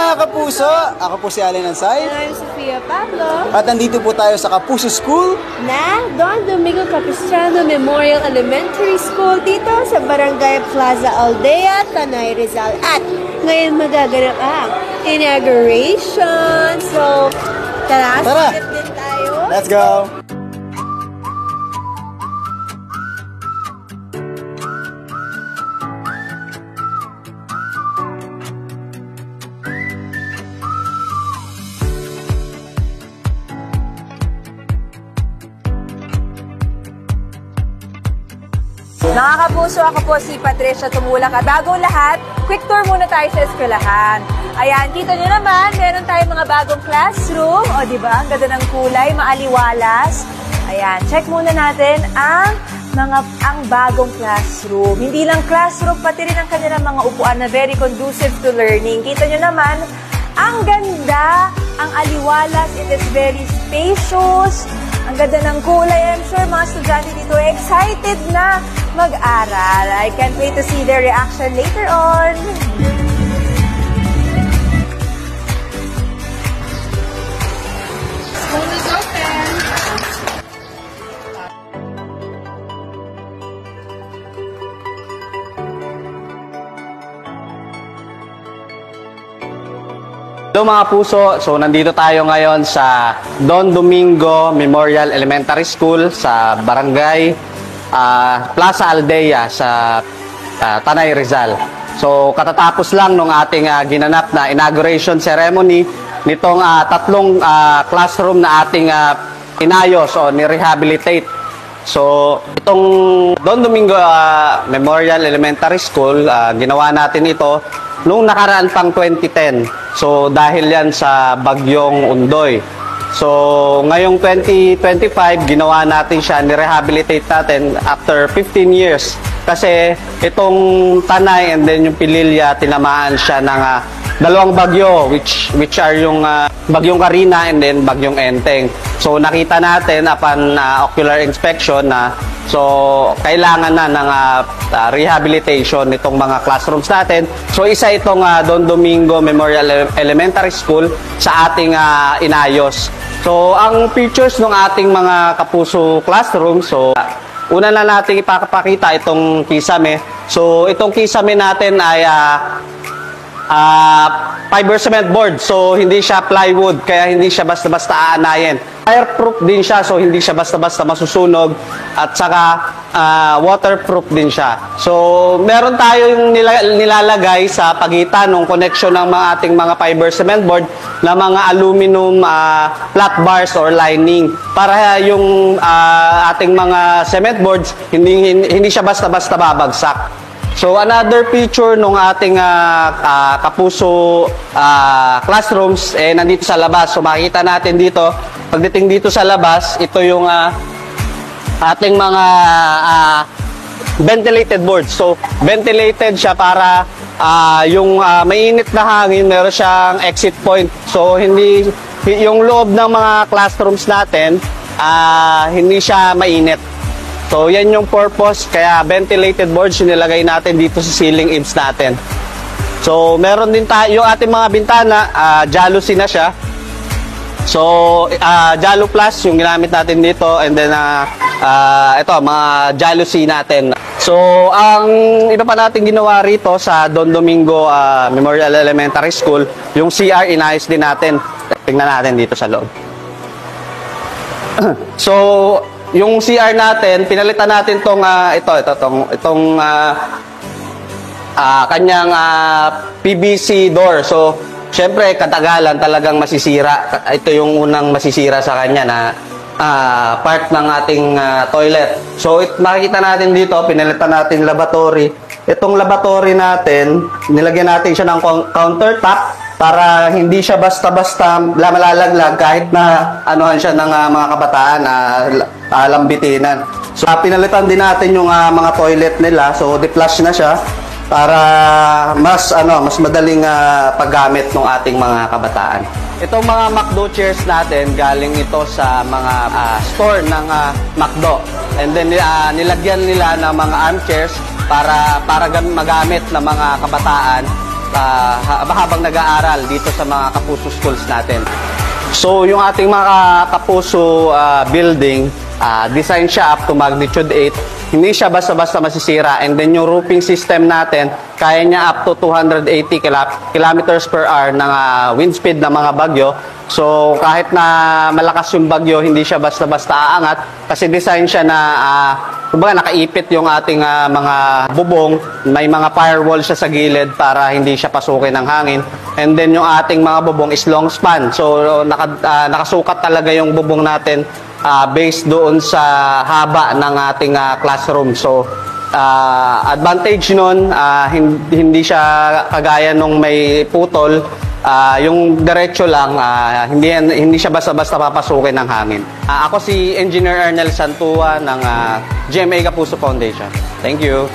mga kapuso! Ako po si Allen Ansay. And I'm Sofia Pablo. At nandito po tayo sa Kapuso School Na Don Domingo Capistrano Memorial Elementary School dito sa Barangay Plaza Aldea, Tanay Rizal. At ngayon magaganap ang inauguration. So, tara. Sakit din tayo. Let's go! Mga kapuso, ako po si Patricia Tumulak at bago lahat, quick tour muna tayo sa eskwelahan. Ayan, kita nyo naman, meron tayong mga bagong classroom. O, diba? Ang ganda ng kulay, maaliwalas. Ayan, check muna natin ang bagong classroom. Hindi lang classroom, pati rin ang kanilang mga upuan na very conducive to learning. Kita nyo naman, ang ganda, ang aliwalas, it is very spacious. Ang ganda ng kulay. I'm sure mga estudyante dito excited na mag-aral. I can't wait to see their reaction later on. School is open. Hello mga puso, so nandito tayo ngayon sa Don Domingo Memorial Elementary School sa Barangay Plaza Aldea sa Tanay Rizal. So katatapos lang nung ating ginanap na inauguration ceremony nitong tatlong classroom na ating inayos o ni-rehabilitate. So itong Don Domingo Memorial Elementary School, ginawa natin ito nung nakaraan pang 2010. So dahil yan sa bagyong Undoy. So ngayong 2025 ginawa natin siya, ni-rehabilitate natin after 15 years. Kasi itong Tanay and then yung Pililya, tinamaan siya ng dalawang bagyo which are yung bagyong Karina and then bagyong Enteng. So nakita natin upon ocular inspection na so kailangan na ng rehabilitation nitong mga classrooms natin. So isa itong Don Domingo Memorial Elementary School sa ating inayos. So ang features ng ating mga kapuso classroom, so una na natin ipapakita itong kisame. So itong kisame natin ay fiber cement board. So hindi siya plywood, kaya hindi siya basta-basta aanayin. Fireproof din siya, so hindi siya basta-basta masusunog, at saka waterproof din siya. So meron tayong nilalagay sa pagitan ng connection ng ating mga fiber cement board na mga aluminum flat bars or lining para yung ating mga cement boards hindi siya basta-basta babagsak. So another feature ng ating kapuso classrooms nandito sa labas. So makikita natin dito, pagdating dito sa labas, ito yung ating mga ventilated boards. So ventilated siya para yung mainit na hangin, meron siyang exit point. So hindi yung loob ng mga classrooms natin hindi siya mainit. So yan yung purpose, kaya ventilated boards yung nilagay natin dito sa ceiling eaves natin. So meron din tayo yung ating mga bintana, jalousie na siya. So Jalo Plus yung ginamit natin dito, and then ito mga jalousie natin. So ang iba pa natin ginawa rito sa Don Domingo Memorial Elementary School, yung CR inayos din natin. Tingnan natin dito sa loob. So yung CR natin, pinalitan natin tong kanyang PVC door. So, syempre katagalan talagang masisira. Ito yung unang masisira sa kanya na part ng ating toilet. So, makikita natin dito, pinalitan natin lavatory. Itong lavatory natin, nilagyan natin siya ng countertop para hindi siya basta-basta malalaglag kahit na anuhan siya ng mga kabataan lambitinan. So pinalitan din natin yung mga toilet nila. So de-flush na siya para mas madaling paggamit ng ating mga kabataan. Itong mga McDo chairs natin, galing ito sa mga store ng McDo. And then nilagyan nila ng mga armchairs para magamit ng mga kabataan habang nag-aaral dito sa mga Kapuso schools natin. So, yung ating mga Kapuso building, design siya up to magnitude 8. Hindi siya basta-basta masisira. And then yung roofing system natin, kaya niya up to 280 kilometers per hour ng wind speed ng mga bagyo. So, kahit na malakas yung bagyo, hindi siya basta-basta aangat. Kasi design siya na, kumbaga nakaipit yung ating mga bubong. May mga firewall siya sa gilid para hindi siya pasukin ng hangin. And then yung ating mga bubong is long span. So, nakasukat talaga yung bubong natin based doon sa haba ng ating classroom. So, advantage nun, hindi siya kagaya nung may putol. Yung diretso lang, hindi siya basta-basta papasukin ng hangin. Ako si Engineer Ernel Santua ng GMA Kapuso Foundation. Thank you.